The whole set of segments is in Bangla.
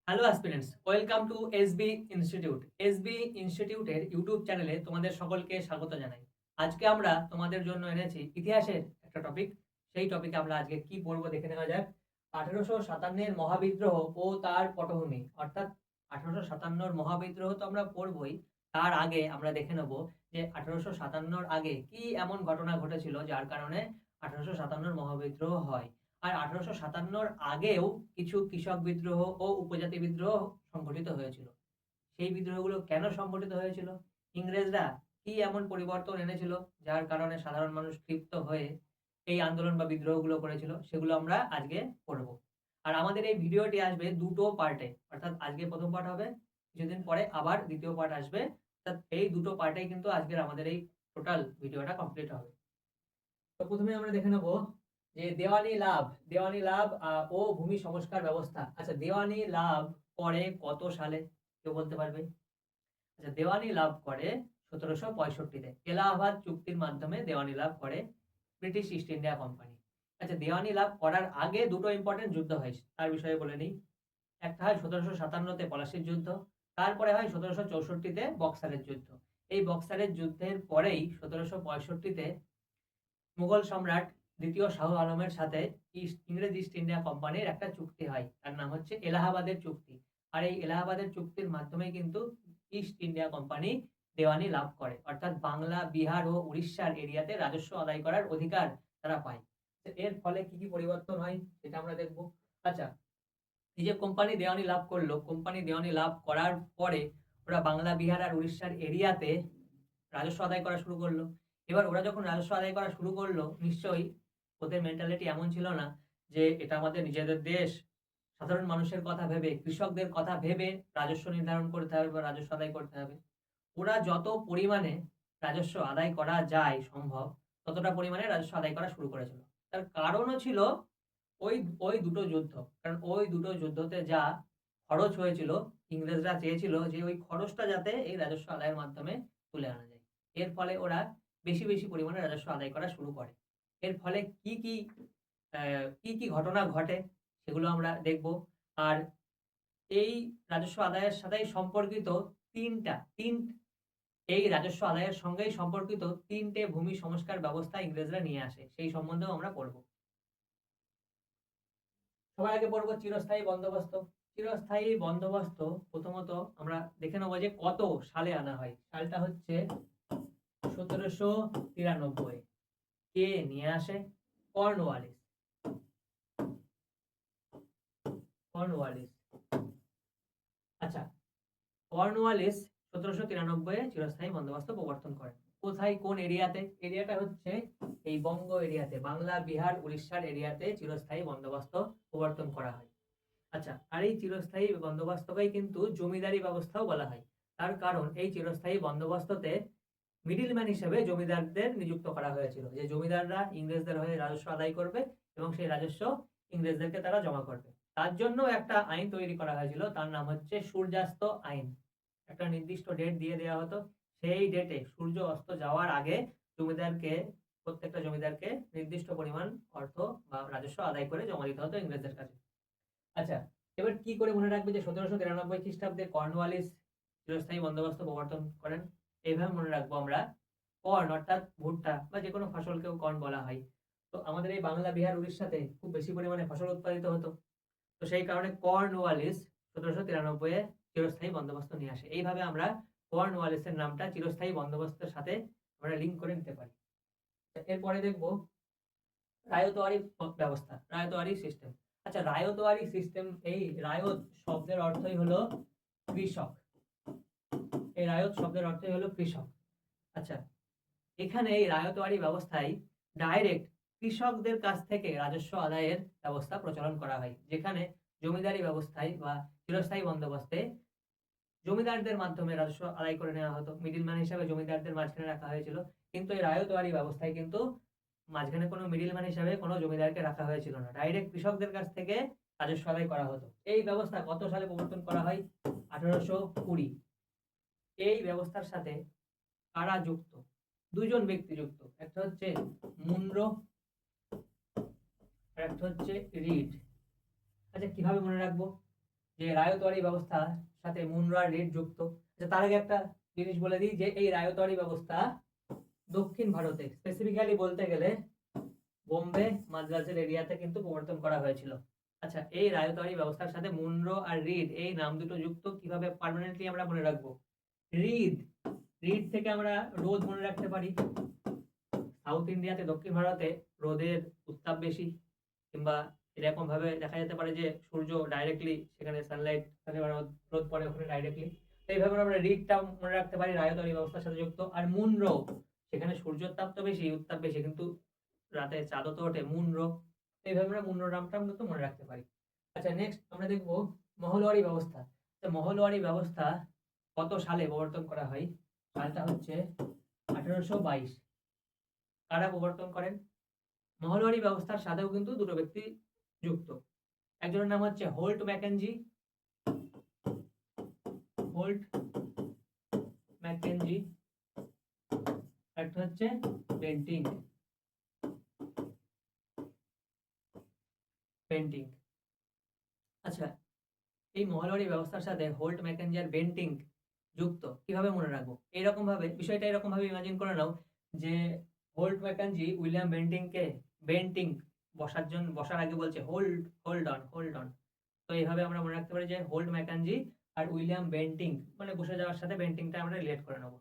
Hello aspirants, welcome to SB institute. SB ইনস্টিটিউটের ইউটিউব চ্যানেলে তোমাদের সকলকে স্বাগত জানাই। আজকে আমরা তোমাদের জন্য এনেছি ইতিহাসের একটা টপিক। সেই টপিকে আমরা আজকে কি পড়বো দেখে নেওয়া যাক। 1857-এর মহাবিদ্রোহ ও তার পটভূমি, অর্থাৎ 1857-র মহাবিদ্রোহ তো আমরা পড়বই। তার আগে আমরা দেখে নেব যে 1857-র আগে কি এমন ঘটনা ঘটেছিল যার কারণে 1857-র মহাবিদ্রোহ হয়। আর 1857-র আগেও কিছু কৃষক বিদ্রোহ ও উপজাতি বিদ্রোহ সংঘটিত হয়েছিল। সেই বিদ্রোহগুলো কেন সংঘটিত হয়েছিল? ইংরেজরা কি এমন পরিবর্তন এনেছিল যার কারণে সাধারণ মানুষ ক্ষিপ্ত হয়ে এই আন্দোলন বা বিদ্রোহগুলো করেছিল? সেগুলো আমরা আজকে পড়ব। আর আমাদের এই ভিডিওটি আসবে দুটো পার্টে, অর্থাৎ আজকে প্রথম পার্ট হবে, কিছুদিন পরে আবার দ্বিতীয় পার্ট আসবে। অর্থাৎ এই দুটো পার্টেই কিন্তু আজকের আমাদের এই টোটাল ভিডিওটা কমপ্লিট হবে। তো প্রথমে আমরা দেখে নেব যে দেওয়ানি লাভ ও ভূমি সংস্কার ব্যবস্থা। আচ্ছা, দেওয়ানি লাভ করে কত সালে? কেউ বলতে পারবে? আচ্ছা, দেওয়ানি লাভ করে 1765-তে এলাহাবাদ চুক্তির মাধ্যমে দেওয়ানি লাভ করে ব্রিটিশ ইস্ট ইন্ডিয়া কোম্পানি। আচ্ছা, দেওয়ানি লাভ করার আগে দুটো ইম্পর্টেন্ট যুদ্ধ হয়, তার বিষয়ে বলে নিই। একটা হয় 1757-তে পলাশির যুদ্ধ, তারপরে হয় 1764-তে বক্সারের যুদ্ধ। এই বক্সারের যুদ্ধের পরেই 1765-তে মুঘল সম্রাট দ্বিতীয় শাহ আলমের সাথে ইংরেজ ইস্ট ইন্ডিয়া কোম্পানির একটা চুক্তি হয়, তার নাম হচ্ছে এলাহাবাদের চুক্তি। আর এই এলাহাবাদের চুক্তির মাধ্যমে কিন্তু ইস্ট ইন্ডিয়া কোম্পানি দেওয়ানি লাভ করে, অর্থাৎ বাংলা, বিহার ও উড়িষ্যার এরিয়াতে রাজস্ব আদায় করার অধিকার তারা পায়। এর ফলে কি কি পরিবর্তন হয় সেটা আমরা দেখব। আচ্ছা, এই যে কোম্পানি দেওয়ানি লাভ করলো, কোম্পানি দেওয়ানি লাভ করার পরে ওরা বাংলা, বিহার আর উড়িষ্যার এরিয়াতে রাজস্ব আদায় করা শুরু করলো। এবার ওরা যখন রাজস্ব আদায় করা শুরু করলো, নিশ্চয়ই ওদের মেন্টালিটি এমন ছিল না যে এটা আমাদের নিজেদের দেশ, সাধারণ মানুষের কথা ভেবে, কৃষকদের কথা ভেবে রাজস্ব নির্ধারণ করতে হবে বা রাজস্ব আদায় করতে হবে। ওরা যত পরিমাণে রাজস্ব আদায় করা যায় সম্ভব, ততটা পরিমাণে রাজস্ব আদায় করা শুরু করেছিল। তার কারণও ছিল ওই ওই দুটো যুদ্ধ। কারণ ওই দুটো যুদ্ধতে যা খরচ হয়েছিল, ইংরেজরা চেয়েছিল যে ওই খরচটা যাতে এই রাজস্ব আদায়ের মাধ্যমে তুলে আনা যায়। এর ফলে ওরা বেশি, বেশি পরিমাণে রাজস্ব আদায় করা শুরু করে। এর ফলে কি কি ঘটনা ঘটে সেগুলো আমরা দেখব। আর এই রাজস্ব আদায়ের সাথেই সম্পর্কিত ৩ টা ৩ এই রাজস্ব আদায়ের সঙ্গেই সম্পর্কিত ৩ টে ভূমি সংস্কার ব্যবস্থা ইংরেজরা নিয়ে আসে। সেই সম্বন্ধেও আমরা পড়ব। সবার আগে পড়বো চিরস্থায়ী বন্দোবস্ত। চিরস্থায়ী বন্দোবস্ত প্রথমত আমরা দেখে নেব যে কত সালে আনা হয়। সালটা হচ্ছে 1793। কে নিয়ে আসে? কর্নওয়ালিস। কর্নওয়ালিস। আচ্ছা, কর্নওয়ালিস 1793 এ চিরস্থায়ী বন্দোবস্ত প্রবর্তন করেন। কোথায়, কোন এরিয়াতে? এরিয়াটা হচ্ছে এই বঙ্গ এরিয়াতে, বাংলা, বিহার, উড়িষ্যার এরিয়াতে চিরস্থায়ী বন্দোবস্ত প্রবর্তন করা হয়। আচ্ছা, আর এই চিরস্থায়ী বন্দোবস্তকেই কিন্তু জমিদারি ব্যবস্থাও বলা হয়। তার কারণ এই চিরস্থায়ী বন্দোবস্ততে মিডলম্যান হিসেবে জমিদারদের নিযুক্ত করা হয়েছিল, যে জমিদাররা ইংরেজদের হয়ে রাজস্ব আদায় করবে এবং সেই রাজস্ব ইংরেজদেরকে তারা জমা করবে। তার জন্য একটা আইন তৈরি করা হয়েছিল, তার নাম হচ্ছে সূর্যাস্ত আইন। একটা নির্দিষ্ট ডেট দিয়ে দেওয়া হতো, সেই ডেটে সূর্য অস্ত যাওয়ার আগে জমিদারকে প্রত্যেকটা জমিদারকে নির্দিষ্ট পরিমাণ অর্থ বা রাজস্ব আদায় করে জমা দিতে হতো ইংরেজদের কাছে। আচ্ছা, এবার কি করে মনে রাখবে যে 1793 খ্রিস্টাব্দে কর্নওয়ালিস চিরস্থায়ী বন্দোবস্ত প্রবর্তন করেন? এইভাবে মনে রাখবো আমরা। কর্ন অর্থাৎ ভুট্টা বা যে কোনো ফসলকেও কর্ন বলা হয়। তো আমাদের এই বাংলা, বিহার, উড়িষ্যাতে খুব বেশি পরিমাণে ফসল উৎপাদিত হতো। তো সেই কারণে কর্নওয়ালিস 1793 এ চিরস্থায়ী বন্দোবস্ত নিয়ে আসে। এইভাবে আমরা কর্নওয়ালিসের নামটা চিরস্থায়ী বন্দোবস্তের সাথে আমরা লিঙ্ক করে নিতে পারি। এরপরে দেখবো রায়তওয়ারি ব্যবস্থা, রায়তওয়ারি সিস্টেম। আচ্ছা, রায়তওয়ারি সিস্টেম, এই রায়ত শব্দের অর্থই হলো কৃষক। এই রায়ত শব্দের অর্থই হলো কৃষক। আচ্ছা, এখানে এই রায়তওয়ারি ব্যবস্থায় ডাইরেক্ট কৃষকদের কাছ থেকে রাজস্ব আদায়ের ব্যবস্থা প্রচলন করা হয়, যেখানে জমিদারি ব্যবস্থায় বা চিরস্থায়ী বন্দোবস্তে জমিদারদের মাধ্যমে রাজস্ব আদায় করে নেওয়া হতো, মিডলম্যান হিসাবে জমিদারদের মাঝখানে রাখা হয়েছিল। কিন্তু এই রায়তওয়ারি ব্যবস্থায় কিন্তু মাঝখানে কোনো মিডলম্যান হিসাবে কোনো জমিদারকে রাখা হয়েছিল না, ডাইরেক্ট কৃষকদের কাছ থেকে রাজস্ব আদায় করা হতো। এই ব্যবস্থা কত সালে প্রবর্তন করা হয়? 1820। এই ব্যবস্থার সাথে কারা যুক্ত? দুজন ব্যক্তি যুক্ত, একটা হচ্ছে মুনরো আর একটা হচ্ছে রিড। আচ্ছা, কিভাবে মনে রাখবো? যে রায়তওয়ারি ব্যবস্থার সাথে মুনরো আর রিড যুক্ত। তার আগে একটা জিনিস বলে দিই যে এই রায়তওয়ারি ব্যবস্থা দক্ষিণ ভারতে, স্পেসিফিক্যালি বলতে গেলে বোম্বে মাদ্রাজের এরিয়াতে কিন্তু প্রবর্তন করা হয়েছিল। আচ্ছা, এই রায়তওয়ারি ব্যবস্থার সাথে মুনরো আর রিড এই নাম দুটো যুক্ত কিভাবে পার্মানেন্টলি আমরা মনে রাখবো? রিড, রিড থেকে আমরা রোদ মনে রাখতে পারি। সাউথ ইন্ডিয়াতে, দক্ষিণ ভারতে রোদের উত্তাপ বেশি, কিংবা এরকম ভাবে দেখা যেতে পারে যে সূর্য ডাইরেক্টলি সেখানে সানলাইট, রোদ পড়ে ওখানে ডাইরেক্টলি। তো এইভাবে আমরা রিডটা মনে রাখতে পারি, রায়তওয়ারি ব্যবস্থার সাথে যুক্ত। আর মুনরো, সেখানে সূর্যের তাপ তো বেশি, উত্তাপ বেশি, কিন্তু রাতে চাঁদও তো ওঠে, মুনরো। এইভাবে আমরা মুনরো নামটা কিন্তু মনে রাখতে পারি। আচ্ছা, নেক্সট আমরা দেখবো মহলওয়ারি ব্যবস্থা। তো মহলওয়ারি ব্যবস্থা কত সালে প্রবর্তন করা হয়? সালটা হচ্ছে 1822। কারা প্রবর্তন করেন? মহলওয়ারি ব্যবস্থার সাথেও কিন্তু দুটো ব্যক্তি যুক্ত। একজনের নাম হচ্ছে হোল্ট ম্যাকেনজি, হোল্ট ম্যাকেনজি, একটা হচ্ছে বেন্টিং, বেন্টিং। আচ্ছা, এই মহলওয়ারি ব্যবস্থার সাথে হোল্ট ম্যাকেনজি আর বেন্টিং যুক্ত কিভাবে মনে রাখবো? এইরকম ভাবে বিষয়টা এরকম ভাবে ইমাজিন করে নাও যে হোল্ট ম্যাকেনজি উইলিয়াম বেন্টিংকে, বেন্টিং বসার আগে বলছে hold, hold on, hold on. তো এইভাবে আমরা মনে রাখতে পারি যে হোল্ট ম্যাকেনজি আর উইলিয়াম বেন্টিং, মানে বসে যাওয়ার সাথে বেন্টিংটা আমরা রিলেট করে নেবো।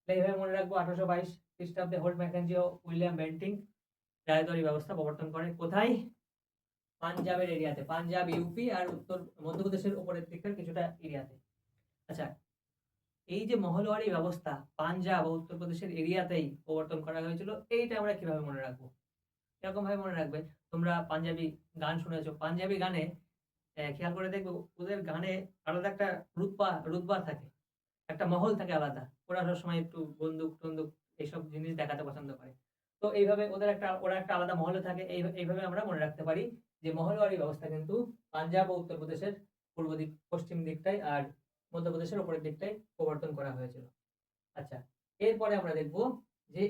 তো এইভাবে মনে রাখবো 1822 খ্রিস্টাব্দে হোল্ট ম্যাকেনজি ও উইলিয়াম বেন্টিং রায়তওয়ারি ব্যবস্থা প্রবর্তন করে। কোথায়? পাঞ্জাবের এরিয়াতে, পাঞ্জাব, ইউপি আর উত্তর মধ্যপ্রদেশের উপরের দিকের কিছুটা এরিয়াতে। আচ্ছা, এই যে মহলওয়ারি ব্যবস্থা পাঞ্জাব ও উত্তরপ্রদেশের এরিয়াতেই প্রবর্তন করা হয়েছিল, এইটা আমরা কিভাবে মনে রাখবো? এরকম ভাবে মনে রাখবে, তোমরা পাঞ্জাবি গান শুনেছো, পাঞ্জাবি গানে খেয়াল করে দেখবে ওদের গানে আলাদা একটা রুতবা থাকে, একটা মহল থাকে আলাদা। ওরা সবসময় একটু বন্দুক টন্দুক এইসব জিনিস দেখাতে পছন্দ করে। তো এইভাবে ওরা একটা আলাদা মহলে থাকে। এইভাবে আমরা মনে রাখতে পারি যে মহলওয়ারি ব্যবস্থা কিন্তু পাঞ্জাব ও উত্তরপ্রদেশের পূর্ব দিক, পশ্চিম দিকটাই আর মধ্যপ্রদেশের উপরের দিকটাই প্রবর্তন করা হয়েছিল। আচ্ছা, এরপরে আমরা দেখব যে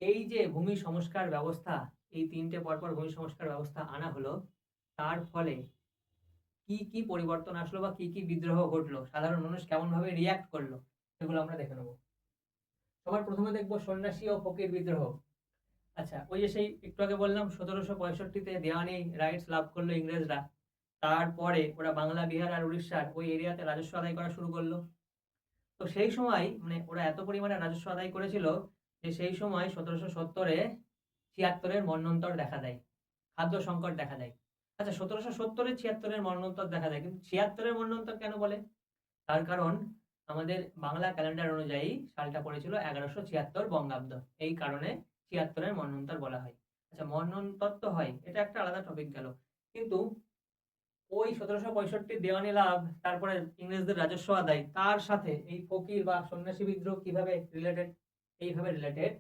এই যে ভূমি সংস্কার ব্যবস্থা, এই তিনটে পরপর ভূমি সংস্কার ব্যবস্থা আনা হলো, তার ফলে কি কি পরিবর্তন আসলো বা কি কি বিদ্রোহ ঘটলো, সাধারণ মানুষ কেমন ভাবে রিয়াক্ট করলো, সেগুলো আমরা দেখে নেবো। সবার প্রথমে দেখবো সন্ন্যাসী ও ফকির বিদ্রোহ। আচ্ছা, ওই যে সেই একটু আগে বললাম 1765-তে দেওয়ানি রাইটস লাভ করলো ইংরেজরা, তারপরে ওরা বাংলা, বিহার আর উড়িষ্যার ওই এরিয়াতে রাজস্ব আদায় করা শুরু করলো। তো সেই সময় মানে ওরা এত পরিমাণে রাজস্ব আদায় করেছিল যে সেই সময় 1770-এ 76-এর মন্বন্তর দেখা দেয়, খাদ্য সংকট দেখা দেয়। আচ্ছা, 1770-এ 76-এর মন্বন্তর দেখা দেয়, কিন্তু 76-এর মন্বন্তর কেন বলে? তার কারণ আমাদের বাংলা ক্যালেন্ডার অনুযায়ী সালটা পড়েছিল 1176 বঙ্গাব্দ, এই কারণে 76-এর মন্বন্তর বলা হয়। আচ্ছা, মন্বন্তর তো হয়, এটা একটা আলাদা টপিক গেল, কিন্তু ওই 1765 দেওয়ানি লাভ, তারপরে ইংরেজদের রাজস্ব আদায়, তার সাথে এই ফকির বা সন্ন্যাসী বিদ্রোহ কিভাবে রিলেটেড? এইভাবে রিলেটেড,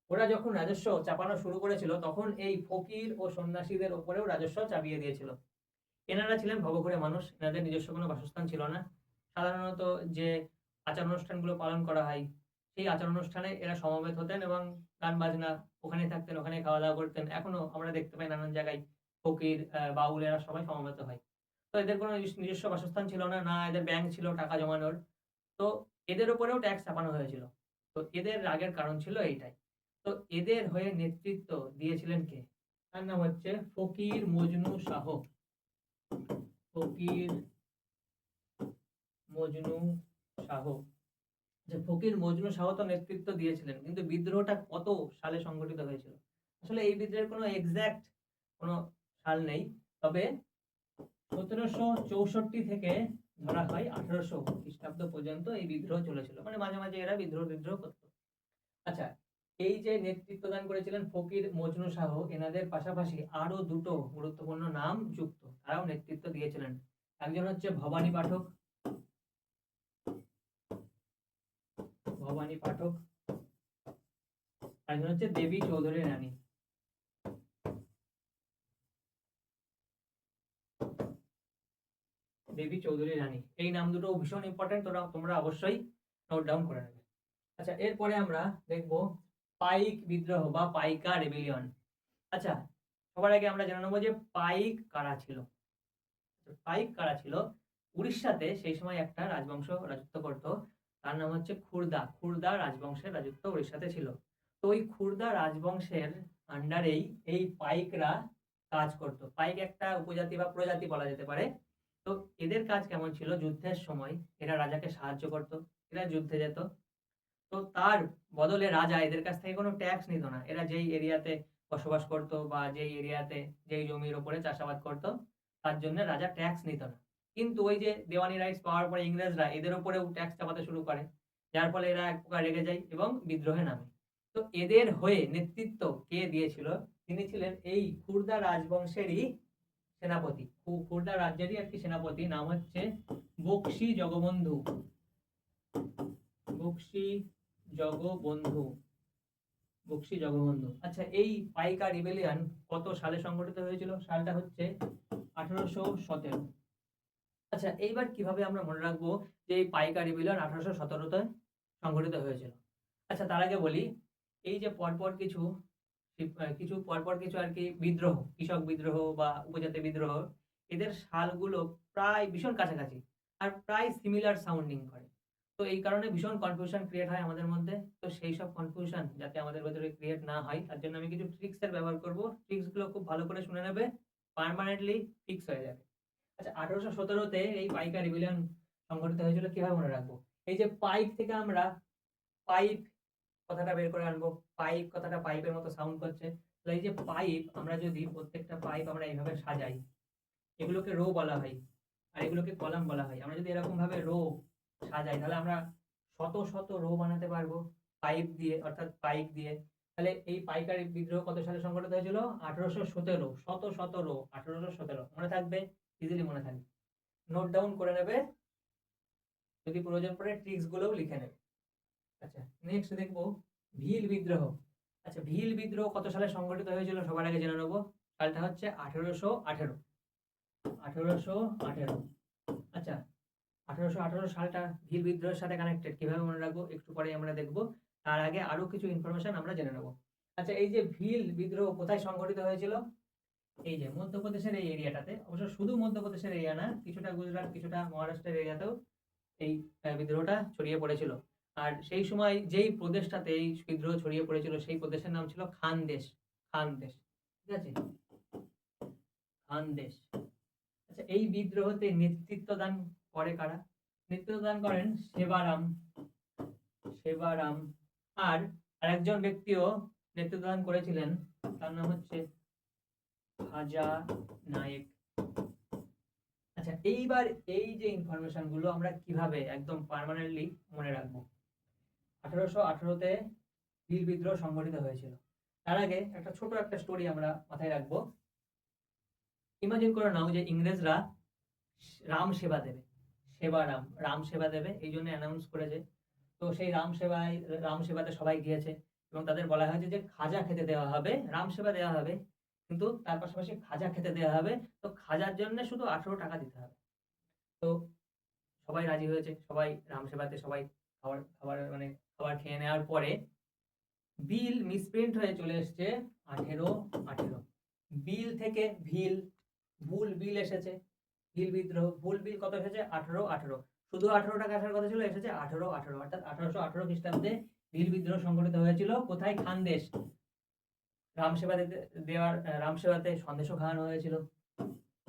ওরা যখন রাজস্ব চাপানো শুরু করেছিল তখন এই ফকির ও সন্ন্যাসীদের উপরেও রাজস্ব চাপিয়ে দিয়েছিল। এনারা ছিলেন ভবঘুরে মানুষ, এনাদের নিজস্ব কোনো বাসস্থান ছিল না। সাধারণত যে আচার অনুষ্ঠানগুলো পালন করা হয়, সেই আচার অনুষ্ঠানে এরা সমবেত হতেন এবং গান বাজনা, ওখানেই থাকতেন, ওখানেই খাওয়া দাওয়া করতেন। এখনো আমরা দেখতে পাই নানান জায়গায় ফকির, বাউল এরা সবাই সমবেত হয়। তো এদের কোনো নিজস্ব বাসস্থান ছিল না, না এদের ব্যাংক ছিল টাকা জমানোর। তো এদের উপরেও ট্যাক্স চাপানো হয়েছিল। তো এদের রাগের কারণ ছিল এইটাই। তো এদের হয়ে নেতৃত্ব দিয়েছিলেন কে? তার নাম হচ্ছে ফকির মজনু শাহ। ফকির মজনু শাহ। যে ফকির মজনু শাহ তো নেতৃত্ব দিয়েছিলেন, কিন্তু বিদ্রোহটা কত সালে সংঘটিত হয়েছিল? আসলে এই বিদ্রোহের কোনো এক্সাক্ট কোনো সাল নেই, তবে 1764 থেকে ধরা হয় 1800 খ্রিস্টাব্দ পর্যন্ত এই বিদ্রোহ চলেছিল, মানে মাঝে মাঝে এরা বিদ্রোহ করত। আচ্ছা, এই যে নেতৃত্ব দান করেছিলেন ফকির মজনু শাহ, এনাদের পাশাপাশি আরো দুটো গুরুত্বপূর্ণ নাম যুক্ত, তারাও নেতৃত্ব দিয়েছিলেন। একজন হচ্ছে ভবানী পাঠক, ভবানী পাঠক, একজন হচ্ছে দেবী চৌধুরী রানী। দেবী চৌধুরী রানী, এই নাম দুটো ভীষণ ইম্পর্টেন্ট, তোমরা অবশ্যই নোট ডাউন করে নেবে। আচ্ছা, এরপরে আমরা দেখব পাইক বিদ্রোহ বা পাইকা রেবেলিয়ন। আচ্ছা, সবার আগে আমরা জেনে নেবো যে পাইক কারা ছিল। পাইক কারা ছিল? উড়িষ্যাতে সেই সময় একটা রাজবংশ রাজত্ব করত, তার নাম হচ্ছে খুরদা। খুরদা রাজবংশের রাজত্ব উড়িষ্যাতে ছিল। তো ওই খুরদা রাজবংশের আন্ডারেই এই পাইকরা কাজ করত। পাইক একটা উপজাতি বা প্রজাতি বলা যেতে পারে। তো এদের কাজ কেমন ছিল, যুদ্ধের সময় এরা রাজাকে সাহায্য করত, এরা যুদ্ধে যেত। তো তার বদলে রাজা এদের কাছ থেকে কোনো ট্যাক্স নিত না। এরা যেই এরিয়াতে বসবাস করত বা যেই এরিয়াতে যেই জমির উপরে চাষাবাদ করত, তার জন্য রাজা ট্যাক্স নিত না। কিন্তু ওই যে দেওয়ানি রাইটস পাওয়ার পরে ইংরেজরা এদের উপরেও ট্যাক্স চাপাতে শুরু করে। যার ফলে এরা এক প্রকার রেগে যায় এবং বিদ্রোহে নামে। তো এদের হয়ে নেতৃত্ব কে দিয়েছিল? তিনি ছিলেন এই খুরদা রাজবংশেরই সেনাপতি। খুরদা রাজ্যেরই একটি সেনাপতি, নাম হচ্ছে বক্সী জগবন্ধু। বক্সী জগবন্ধু। বক্সী জগবন্ধু। আচ্ছা, এই পাইকা রিবেলিয়ন কত সালে সংগঠিত হয়েছিল? সালটা হচ্ছে 1817। আচ্ছা, এইবার কিভাবে আমরা মনে রাখবো যে এই পাইকা রিবেলিয়ন 1817 তে সংগঠিত হয়েছিল? আচ্ছা, তার আগে বলি, এই যে পরপর কিছু পরপর কিছু আর কি বিদ্রোহ, কৃষক বিদ্রোহ বা উপজাতি বিদ্রোহ, এদের সালগুলো প্রায় ভীষণ কাছাকাছি আর প্রায় সিমিলার সাউন্ডিং করে। তো এই কারণে ভীষণ কনফিউশন ক্রিয়েট হয় আমাদের মধ্যে। তো সেই সব কনফিউশন যাতে আমাদের ভেতরে ক্রিয়েট না হয়, তার জন্য আমি কিছু ট্রিক্স এর ব্যবহার করব। ট্রিক্স গুলো খুব ভালো করে শুনে নেবে, পার্মানেন্টলি ফিক্স হয়ে যাবে। আচ্ছা, 1817 তে এই পাইকা রিবেলিয়ন সংঘটিত হয়েছিল, কিভাবে মনে রাখবো? এই যে পাইপ থেকে আমরা পাইপ কথাটা বের করে আনবো। পাইপ কথাটা পাইপের মতো সাউন্ড করছে। তো এই যে পাইপ, আমরা যদি প্রত্যেকটা পাইপ আমরা এইভাবে সাজাই, এগুলোকে রো বলা হয় আর এগুলোকে কলাম বলা হয়। আমরা যদি এরকম ভাবে রো সাজাই, তাহলে আমরা শত শত রো বানাতে পারবো পাইপ দিয়ে, অর্থাৎ পাইপ দিয়ে। তাহলে এই পাইকারি বিদ্রোহ কত সালে সংগঠিত হয়েছিল? 1817। শত শত রো, 1817 মনে থাকবে, ইজিলি মনে থাকবে। নোট ডাউন করে নেবে, যদি প্রয়োজন পড়ে ট্রিক্স গুলোও লিখে নেবে। আচ্ছা, নেক্সট দেখবো ভিল বিদ্রোহ। আচ্ছা, ভিল বিদ্রোহ কত সালে সংগঠিত হয়েছিল সবার আগে জেনে নেবো। সালটা হচ্ছে 1818। 1818। আচ্ছা, 1818 সালটা ভিল বিদ্রোহের সাথে কানেক্টেড, কিভাবে মনে রাখবো একটু পরে আমরা দেখবো। তার আগে আরো কিছু ইনফরমেশন আমরা জেনে নেবো। আচ্ছা, এই যে ভিল বিদ্রোহ কোথায় সংঘটিত হয়েছিল? এই যে মধ্যপ্রদেশের এই এরিয়াটাতে, অবশ্য শুধু মধ্যপ্রদেশের এরিয়া না, কিছুটা গুজরাট, কিছুটা মহারাষ্ট্রের এরিয়াতেও এই বিদ্রোহটা ছড়িয়ে পড়েছিল। আর সেই সময় যেই প্রদেশটাতে এই বিদ্রোহ ছড়িয়ে পড়েছিল সেই প্রদেশের নাম ছিল খানদেশ। খানদেশ, ঠিক আছে, খানদেশ। আচ্ছা, এই বিদ্রোহতে নেতৃত্ব দান করে কারা? নেতৃত্ব দান করেন সেবারাম। সেবারাম। আর আরেকজন ব্যক্তিও নেতৃত্ব দান করেছিলেন, তার নাম হচ্ছে খাজা নায়েক। আচ্ছা, এইবার এই যে ইনফরমেশন গুলো আমরা কিভাবে একদম পার্মানেন্টলি মনে রাখবো? 1818 তে ভিল বিদ্রোহ সংঘটিত হয়েছিল। তার আগে একটা ছোট একটা স্টোরি আমরা মাথায় রাখবো। ইমাজিন করে নাও যে ইংরেজরা রাম সেবা দেবে, সেবা রাম, রাম সেবা দেবে, এই জন্য অ্যানাউন্স করেছে। তো সেই রাম সেবাতে সবাই গিয়েছে এবং তাদের বলা হয়েছে যে খাজা খেতে দেওয়া হবে, রাম সেবা দেওয়া হবে, কিন্তু তার পাশাপাশি খাজা খেতে দেওয়া হবে। তো খাজার জন্য শুধু 18 টাকা দিতে হবে। তো সবাই রাজি হয়েছে, সবাই রাম সেবাতে সবাই খাবার খাবার মানে খাবার খেয়ে নেওয়ার পরে বিল মিসপ্রিন্ট হয়ে চলে এসছে 1818। বিল থেকে ভিল, ভুল বিল এসেছে। ভিল বিদ্রোহ, ভুল বিল কত এসেছে? 1818। শুধু 18 টাকা আসার কথা ছিল, এসেছে 1818, অর্থাৎ 1818 খ্রিস্টাব্দে ভিল বিদ্রোহ সংঘটিত হয়েছিল। কোথায়? খানদেশ। রাম সেবা দেওয়ার রাম সেবাতে সন্দেশও খাওয়ানো হয়েছিল।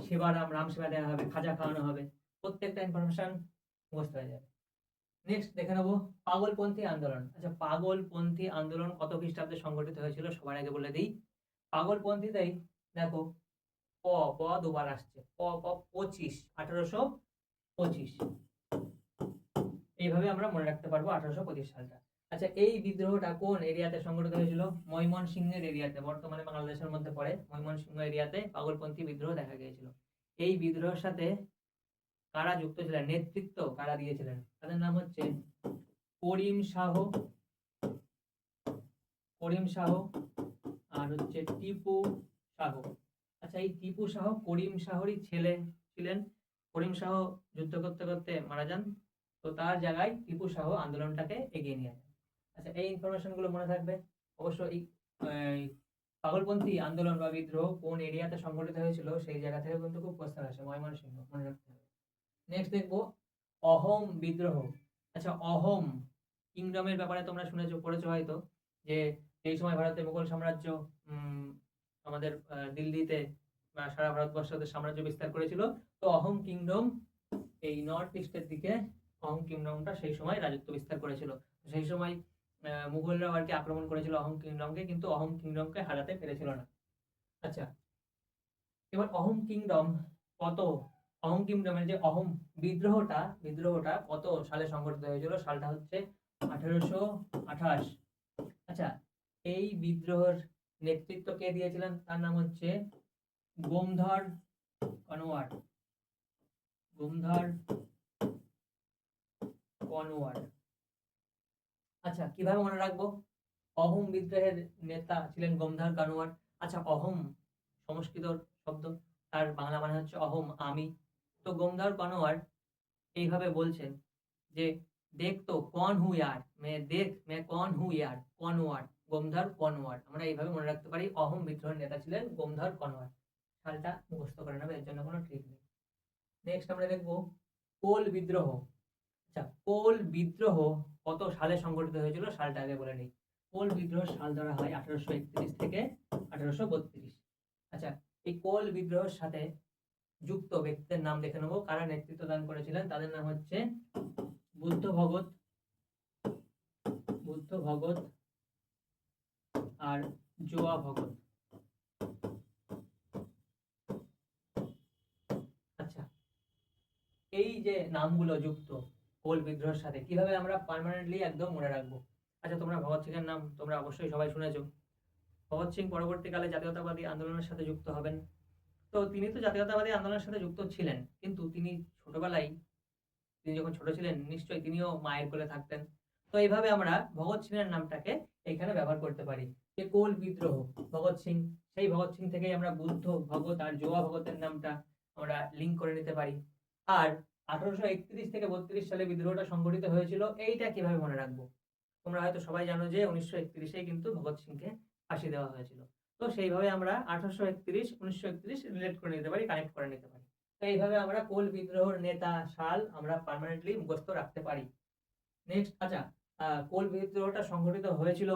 সেবা রাম সেবা দেওয়া হবে, খাজা খাওয়ানো হবে। প্রত্যেকটা ইনফরমেশন মুখস্থ হয়ে যাবে। নেক্সট দেখে নেবো পাগলপন্থী আন্দোলন। আচ্ছা, পাগলপন্থী আন্দোলন কত খ্রিস্টাব্দে সংগঠিত হয়েছিল সবার আগে বলে দিই। পাগলপন্থীতেই দেখো, প প দুবার আসছে, প প 25, 1825। এইভাবে আমরা মনে রাখতে পারবো 1825 সালটা। আচ্ছা, এই বিদ্রোহটা কোন এরিয়াতে সংগঠিত হয়েছিল? ময়মনসিংহের এরিয়াতে, বর্তমানে বাংলাদেশের মধ্যে পড়ে ময়মনসিংহ এরিয়াতে পাগলপন্থী বিদ্রোহ দেখা গিয়েছিল। এই বিদ্রোহের সাথে কারা যুক্ত ছিলেন, নেতৃত্ব কারা দিয়েছিলেন? তাদের নাম হচ্ছে করিম শাহ, করিম শাহ আর হচ্ছে টিপু শাহ। আচ্ছা, এই টিপু শাহ করিম শাহরই ছেলে ছিলেন। করিম শাহ যুদ্ধ করতে করতে মারা যান। তো তার জায়গায় টিপু শাহ আন্দোলনটাকে এগিয়ে নিয়ে যান। আচ্ছা, এই ইনফরমেশন গুলো মনে থাকবে। অবশ্য এই পাগলপন্থী আন্দোলন বা বিদ্রোহ কোন এরিয়াতে সংঘটিত হয়েছিল সেই জায়গা থেকে কিন্তু খুব প্রশ্ন আসে, ময়মনসিংহ মনে রাখতে হবে। নেক্সট দেখবো অহোম বিদ্রোহ। আচ্ছা, অহোম কিংডমের ব্যাপারে তোমরা শুনেছো, পড়েছো হয়তো, যে এই সময় ভারতে মুঘল সাম্রাজ্য আমাদের দিল্লিতে সারা ভারতবর্ষতে সাম্রাজ্য বিস্তার করেছিল। তো অহোম কিংডম এই নর্থ ইস্টের দিকে অহোম কিংডমটা সেই সময় রাজত্ব বিস্তার করেছিল। সেই সময় মুঘলরাও আর কি আক্রমণ করেছিল অহোম কিংডমকে, কিন্তু অহোম কিংডমকে হারাতে পেরেছিল না। আচ্ছা, এবার অহোম কিংডম কত, অহোম কিংডমের যে অহোম বিদ্রোহটা কত সালে সংঘটিত হয়েছিল? সালটা হচ্ছে 1828। আচ্ছা, এই বিদ্রোহের নেতৃত্ব কে দিয়েছিলেন? তার নাম হচ্ছে গোমধর কনওয়ার। গোমধর কনওয়ার। আচ্ছা, কিভাবে মনে রাখবো? অহোম বিদ্রোহের নেতা ছিলেন গোমধর কানওয়ার। আচ্ছা, অহোম সংস্কৃত শব্দ, তার বাংলা মানে হচ্ছে অহোম, আমি। তো গোমধর কানওয়ার এইভাবে বলছেন যে দেখ তো কন হু ইয়ার, মে কন হু ইয়ার, কনওয়ার, গোমধর কনওয়ার। আমরা এইভাবে মনে রাখতে পারি অহোম বিদ্রোহের নেতা ছিলেন গোমধর কনওয়ার। সালটা মুখস্থ করে নেবে, এর জন্য কোনো ট্রিক নেই। নেক্সট আমরা দেখবো কোল বিদ্রোহ। আচ্ছা, কোল বিদ্রোহ কত সালে সংঘটিত হয়েছিল? সালটা আগে বলে নিই। কোল বিদ্রোহ সাল ধরা হয় 1831 থেকে 1832। আচ্ছা, এই কোল বিদ্রোহের সাথে যুক্ত ব্যক্তিদের নাম দেখে নেবো, কারা নেতৃত্ব দান করেছিলেন। তাদের নাম হচ্ছে বুদ্ধ ভগত, আর জোয়া ভগত। আচ্ছা, এই যে নামগুলো যুক্ত কোল বিদ্রোহের সাথে, কিভাবে আমরা পার্মানেন্টলি একদম মনে রাখবো? আচ্ছা, তোমরা ভগৎ সিং এর নাম তোমরা অবশ্যই সবাই শুনেছো। ভগৎ সিং পরবর্তীকালে জাতীয়তাবাদী আন্দোলনের সাথে যুক্ত হবেন। তো তিনি তো জাতীয়তাবাদী আন্দোলনের সাথে যুক্ত ছিলেন, কিন্তু তিনি ছোটবেলায়, তিনি যখন ছোট ছিলেন নিশ্চয়ই তিনিও মায়ের কোলে থাকতেন। তো এইভাবে আমরা ভগৎ সিং এর নামটাকে এখানে ব্যবহার করতে পারি। যে কোল বিদ্রোহ, ভগৎ সিং, সেই ভগৎ সিং থেকেই আমরা বুদ্ধ ভগত আর জোয়া ভগতের নামটা আমরা লিঙ্ক করে নিতে পারি। আর 1831 থেকে 32 সালে বিদ্রোহটা সংঘটিত হয়েছিল, এইটা কিভাবে মনে রাখবো? তোমরা হয়তো সবাই জানো যে 1931 কিন্তু ভগৎ সিংকে ফাঁসি দেওয়া হয়েছিল। তো সেইভাবে আমরা 1831 1931 রিলেট করে নিতে পারি, কানেক্ট করে নিতে পারি। তো এইভাবে আমরা কোল বিদ্রোহের নেতা সাল আমরা পার্মানেন্টলি মুখস্থ রাখতে পারি। নেক্সট, আচ্ছা, কোল বিদ্রোহটা সংঘটিত হয়েছিল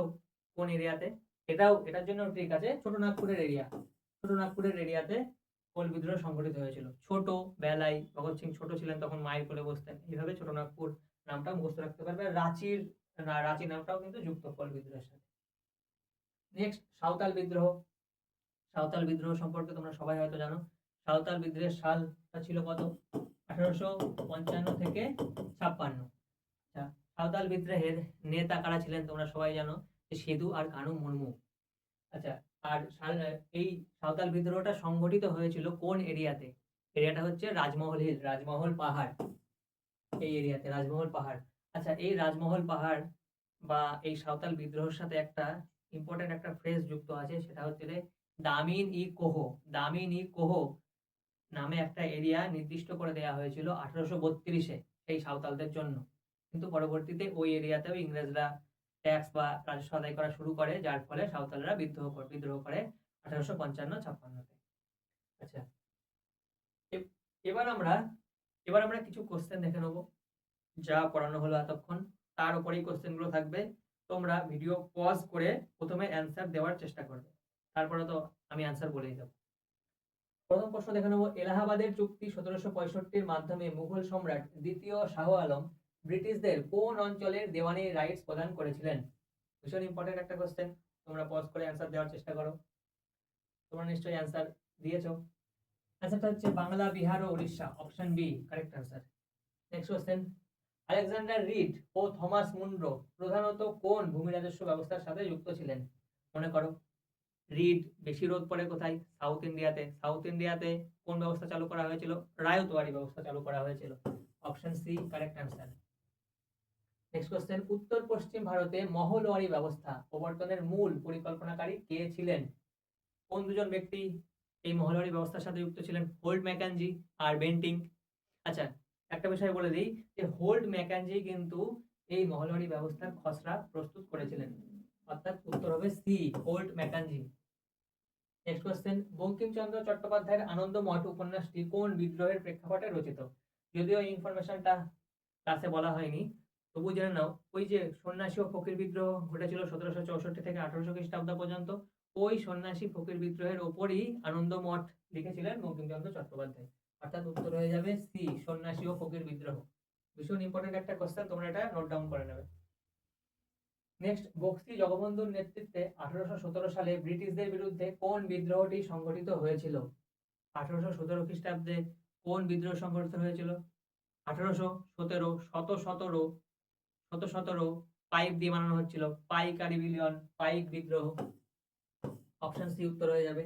কোন এরিয়াতে? এটার জন্য ঠিক আছে, ছোট নাগপুরের এরিয়াতে কোল বিদ্রোহ সংঘটিত হয়েছিল। ছোট বেলায় ভগৎ সিং ছোট ছিলেন, তখন মায়ের কোলে বসতেন। এইভাবে ছোট নাগপুর নামটা মুখস্থ রাখতে পারবে। রাঁচি নামটাও কিন্তু যুক্ত কোল বিদ্রোহের সাথে। নেক্সট, সাঁওতাল বিদ্রোহ। সাঁওতাল বিদ্রোহ সম্পর্কে তোমরা সবাই হয়তো জানো। সাঁওতাল বিদ্রোহের সালটা ছিল কত? 1855 থেকে 56। আচ্ছা, সাঁওতাল বিদ্রোহের নেতা কারা ছিলেন তোমরা সবাই জানো, যে সেদু আর কানু মুর্মু। আচ্ছা, আর এই সাঁওতাল বিদ্রোহটা সংঘটিত হয়েছিল কোন এরিয়াতে? এরিয়াটা হচ্ছে রাজমহল হিল, রাজমহল পাহাড়। এই এরিয়াতে রাজমহল পাহাড়। আচ্ছা, এই রাজমহল পাহাড় বা এই সাঁওতাল বিদ্রোহের সাথে একটা ইম্পর্টেন্ট একটা ফ্রেজ যুক্ত আছে, সেটা হচ্ছে দামিন ই কোহো। দামিন ই কোহো নামে একটা এরিয়া নির্দিষ্ট করে দেওয়া হয়েছিল 1832-এ সেই সাঁওতালদের জন্য। কিন্তু পরবর্তীতে ওই এরিয়াতেও ইংরেজরা ট্যাক্স বা রাজস্ব আদায় করা শুরু করে, যার ফলে সাঁওতালরা বিদ্রোহ করে 1855-56-তে। আচ্ছা, এ- এবার আমরা এবার আমরা কিছু কোশ্চেন দেখে নেবো, যা পড়ানো হলো এতক্ষণ তার উপরেই কোশ্চেনগুলো থাকবে। তোমরা ভিডিও পজ করে প্রথমে অ্যান্সার দেওয়ার চেষ্টা করবে, তারপরে তো আমি অ্যান্সার বলেই দেবো। প্রথম প্রশ্ন দেখে নেবো, এলাহাবাদের চুক্তি 1765-র মাধ্যমে মুঘল সম্রাট দ্বিতীয় শাহ আলম ব্রিটিশদের কোন অঞ্চলের দেওয়ানির রাইটস প্রদান করেছিলেন? ভীষণ ইম্পর্টেন্ট একটা কোশ্চেন, তোমরা পজ করে অ্যান্সার দেওয়ার চেষ্টা করো। তোমরা নিশ্চয়ই অ্যান্সার দিয়েছো। অ্যান্সারটা হচ্ছে বাংলা, বিহার ও Orissa, option B correct answer. Next question, Alexander Reed ও থমাস মুনরো প্রধানত কোন ভূমি রাজস্ব ব্যবস্থার সাথে যুক্ত ছিলেন? মনে করো, রিড বেশি রোদ পড়ে কোথায়? সাউথ ইন্ডিয়াতে। সাউথ ইন্ডিয়াতে কোন ব্যবস্থা চালু করা হয়েছিল? রায়তওয়ারি ব্যবস্থা চালু করা হয়েছিল। Option C correct answer. Next question, উত্তর পশ্চিম ভারতে মহলওয়ারি ব্যবস্থা প্রবর্তনের মূল পরিকল্পনাকারী কে ছিলেন? কোন দুজন ব্যক্তি এই মহলওয়ারি ব্যবস্থার সাথে যুক্ত ছিলেন? হোল্ট ম্যাকেনজি আর বেন্টিং। আচ্ছা, একটা বিষয় বলে দিই যে হোল্ট ম্যাকেনজি কিন্তু এই মহলওয়ারি ব্যবস্থার খসড়া প্রস্তুত করেছিলেন, অর্থাৎ উত্তর হবে C, Holt Mackenzie. Next question, Bankimchandra চট্টোপাধ্যায়ের আনন্দমঠ উপন্যাসটি কোন বিদ্রোহের প্রেক্ষাপটে রচিত? যদিও এই ইনফরমেশনটা ক্লাসে বলা হয়নি, তবু জেনে নাও। ওই যে সন্ন্যাসী ও ফকির বিদ্রোহ ঘটেছিল 1764 থেকে 1800 খ্রিস্টাব্দ পর্যন্ত, ওই সন্ন্যাসী ফকির বিদ্রোহের ওপরই আনন্দমঠ লিখেছিলেন বঙ্কিমচন্দ্র চট্টোপাধ্যায়। অর্থাৎ উত্তর হয়ে যাবে সি, সন্ন্যাসী ও ফকির বিদ্রোহ। ভীষণ ইম্পর্টেন্ট একটা কোশ্চেন, তোমরা এটা নোট ডাউন করে নেবে। নেক্সট, বক্সি জগবন্ধুর নেতৃত্বে 1817 সালে ব্রিটিশদের বিরুদ্ধে কোন বিদ্রোহটি সংগঠিত হয়েছিল? 1817 খ্রিস্টাব্দে কোন বিদ্রোহ সংগঠিত হয়েছিল? 1817, 1717 পাইক দিয়ে বানানো হচ্ছিল, পাইক আর রিবিলিয়ন, পাইক বিদ্রোহ। অপশন সি উত্তর হয়ে যাবে।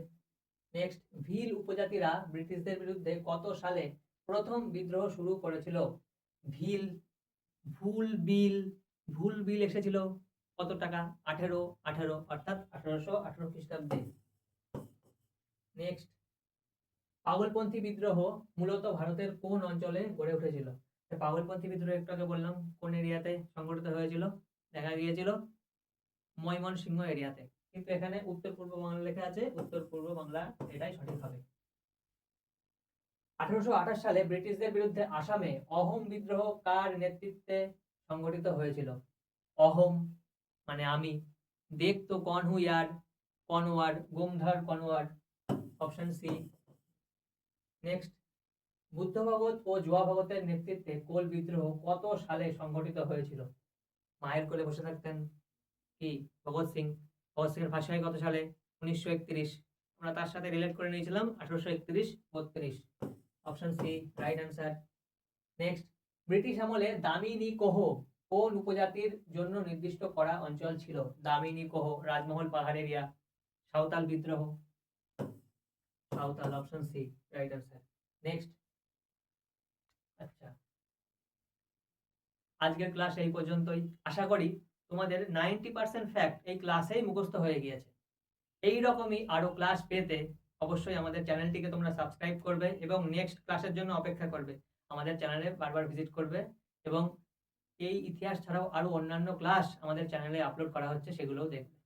নেক্সট, ভিল উপজাতিরা ব্রিটিশদের বিরুদ্ধে কত সালে প্রথম বিদ্রোহ শুরু করেছিল? ভিল, ভুল বিল, ভুল বিল এসেছিল কত টাকা? 1818, অর্থাৎ 1818 খ্রিস্টাব্দে। নেক্সট, পাগলপন্থী বিদ্রোহ মূলত ভারতের কোন অঞ্চলে গড়ে উঠেছিল? পাগলপন্থী বিদ্রোহ একটু আগে বললাম কোন এরিয়াতে সংগঠিত হয়েছিল, দেখা গিয়েছিল ময়মনসিংহ এরিয়াতে, কিন্তু এখানে উত্তর পূর্ব বাংলা লেখা আছে, উত্তর পূর্ব বাংলা এটাই সঠিক হবে। 1828 সালে ব্রিটিশদের বিরুদ্ধে আসামে অহোম বিদ্রোহ কার নেতৃত্বে সংগঠিত হয়েছিল? অহোম মানে আমি, দেখ তো Konwar, Konwar, Gomdhar Konwar. Option C. Next, Budhu Bhagat ও জুয়া ভগতের নেতৃত্বে কোল বিদ্রোহ কত সালে সংগঠিত হয়েছিল? মায়ের কোলে বসে থাকতেন কি ভগৎ সিং। ভগৎ সিং এর ফাঁসি হয় কত সালে? 1931। আমরা তার সাথে রিলেট করে নিয়েছিলাম 1831-32। Option C right answer. Next, British আমলে দামিনী কোহ কোন উপজাতির জন্য নির্দিষ্ট করা অঞ্চল ছিল? দামিনী কোহ, রাজমহল পাহাড় এরিয়া, সাঁওতাল বিদ্রোহ। Santhal, option C right answer. Next, আচ্ছা, আজকের ক্লাস এই পর্যন্তই। আশা করি তোমাদের 90% ফ্যাক্ট এই ক্লাসেই মুখস্থ হয়ে গিয়েছে। এই রকমই আরো ক্লাস পেতে অবশ্যই আমাদের চ্যানেলটিকে তোমরা সাবস্ক্রাইব করবে এবং নেক্সট ক্লাসের জন্য অপেক্ষা করবে। আমাদের চ্যানেলে বারবার ভিজিট করবে এবং এই ইতিহাস ছাড়াও আরো অন্যান্য ক্লাস আমাদের চ্যানেলে আপলোড করা হচ্ছে, সেগুলোও দেখবে।